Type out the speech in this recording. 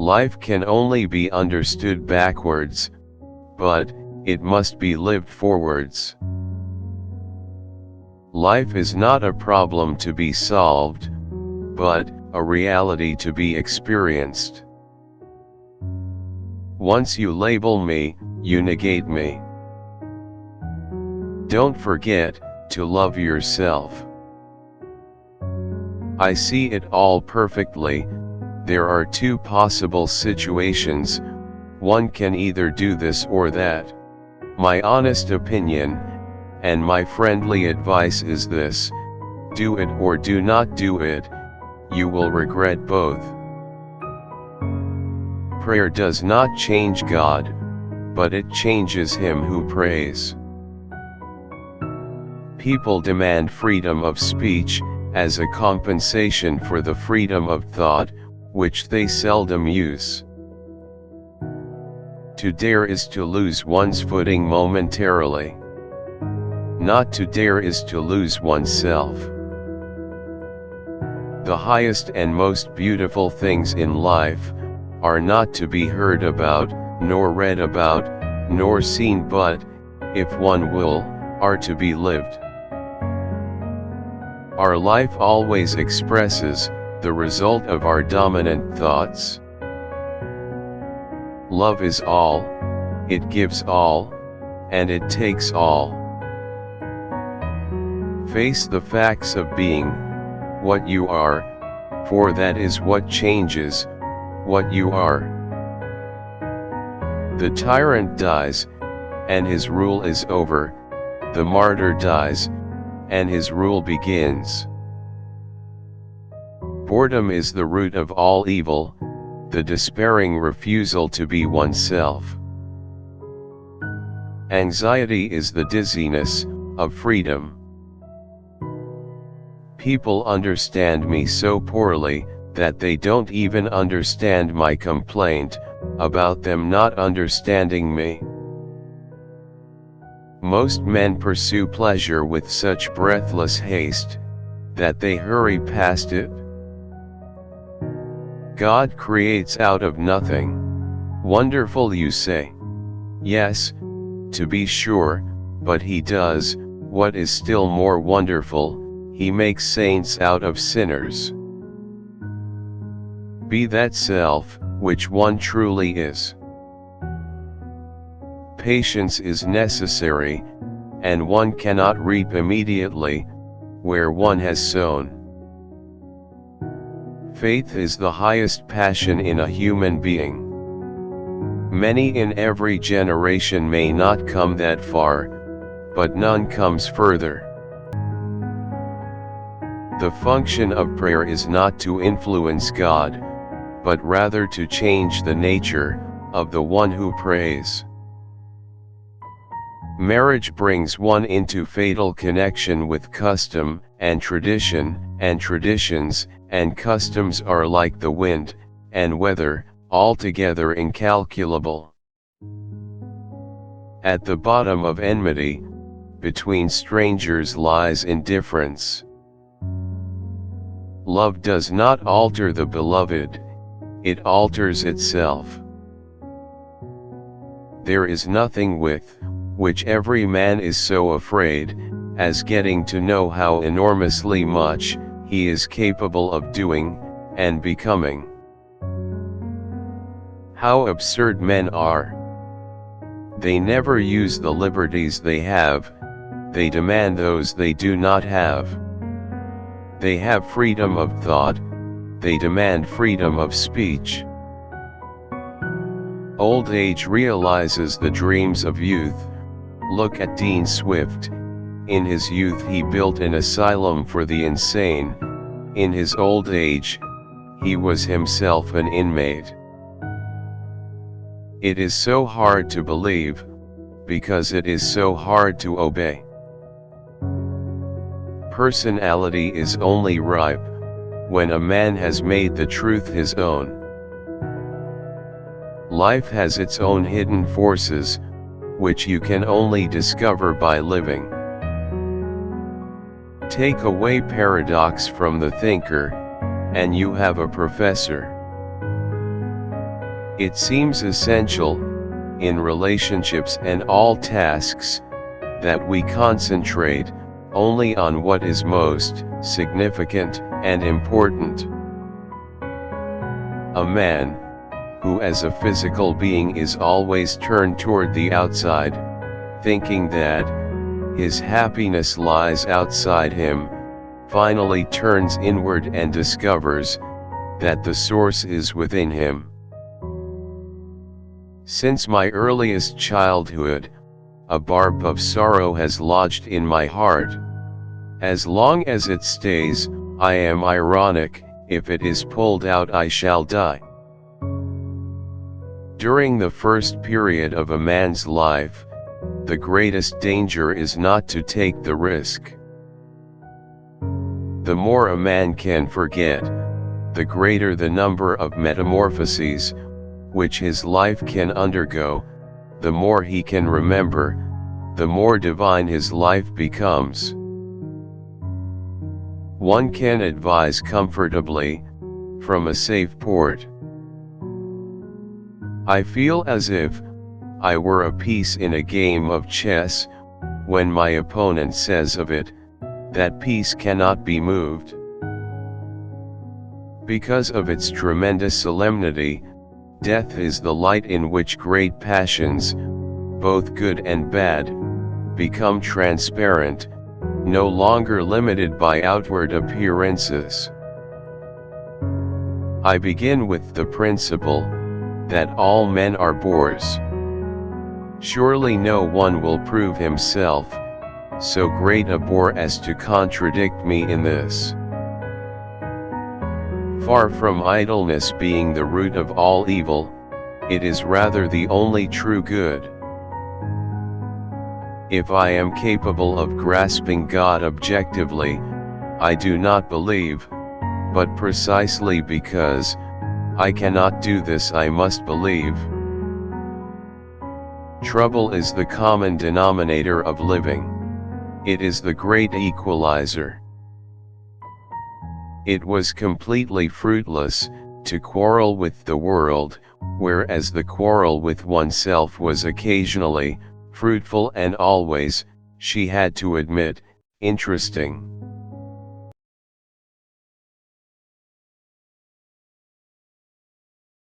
Life can only be understood backwards, but it must be lived forwards. Life is not a problem to be solved, but a reality to be experienced. Once you label me, you negate me. Don't forget to love yourself. I see it all perfectly. There are two possible situations. One can either do this or that. My honest opinion, and my friendly advice is this: do it or do not do it. You will regret both. Prayer does not change God, but it changes him who prays. People demand freedom of speech, as a compensation for the freedom of thought, which they seldom use. To dare is to lose one's footing momentarily. Not to dare is to lose oneself. The highest and most beautiful things in life are not to be heard about, nor read about, nor seen, but, if one will, are to be lived. Our life always expresses the result of our dominant thoughts. Love is all, it gives all, and it takes all. Face the facts of being, what you are, for that is what changes, what you are. The tyrant dies, and his rule is over. The martyr dies, and his rule begins. Boredom is the root of all evil, the despairing refusal to be oneself. Anxiety is the dizziness of freedom. People understand me so poorly that they don't even understand my complaint about them not understanding me. Most men pursue pleasure with such breathless haste that they hurry past it. God creates out of nothing. Wonderful, you say. Yes, to be sure, but he does what is still more wonderful: he makes saints out of sinners. Be that self which one truly is. Patience is necessary, and one cannot reap immediately where one has sown. Faith is the highest passion in a human being. Many in every generation may not come that far, but none comes further. The function of prayer is not to influence God, but rather to change the nature of the one who prays. Marriage brings one into fatal connection with custom and tradition, and traditions and customs are like the wind and weather, altogether incalculable. At the bottom of enmity between strangers lies indifference. Love does not alter the beloved, it alters itself. There is nothing with which every man is so afraid as getting to know how enormously much he is capable of doing and becoming. How absurd men are! They never use the liberties they have, they demand those they do not have. They have freedom of thought, they demand freedom of speech. Old age realizes the dreams of youth. Look at Dean Swift. In his youth he built an asylum for the insane. In his old age, he was himself an inmate. It is so hard to believe, because it is so hard to obey. Personality is only ripe when a man has made the truth his own. Life has its own hidden forces, which you can only discover by living. Take away paradox from the thinker, and you have a professor. It seems essential, in relationships and all tasks, that we concentrate only on what is most significant and important. A man, who as a physical being is always turned toward the outside, thinking that his happiness lies outside him, finally turns inward and discovers that the source is within him. Since my earliest childhood, a barb of sorrow has lodged in my heart. As long as it stays, I am ironic; if it is pulled out, I shall die. During the first period of a man's life, the greatest danger is not to take the risk. The more a man can forget, the greater the number of metamorphoses which his life can undergo; the more he can remember, the more divine his life becomes. One can advise comfortably, from a safe port. I feel as if I were a piece in a game of chess, when my opponent says of it, that piece cannot be moved. Because of its tremendous solemnity, death is the light in which great passions, both good and bad, become transparent, no longer limited by outward appearances. I begin with the principle that all men are bores. Surely no one will prove himself so great a bore as to contradict me in this. Far from idleness being the root of all evil, it is rather the only true good. If I am capable of grasping God objectively, I do not believe, but precisely because I cannot do this I must believe. Trouble is the common denominator of living. It is the great equalizer. It was completely fruitless to quarrel with the world, whereas the quarrel with oneself was occasionally fruitful and always, she had to admit, interesting.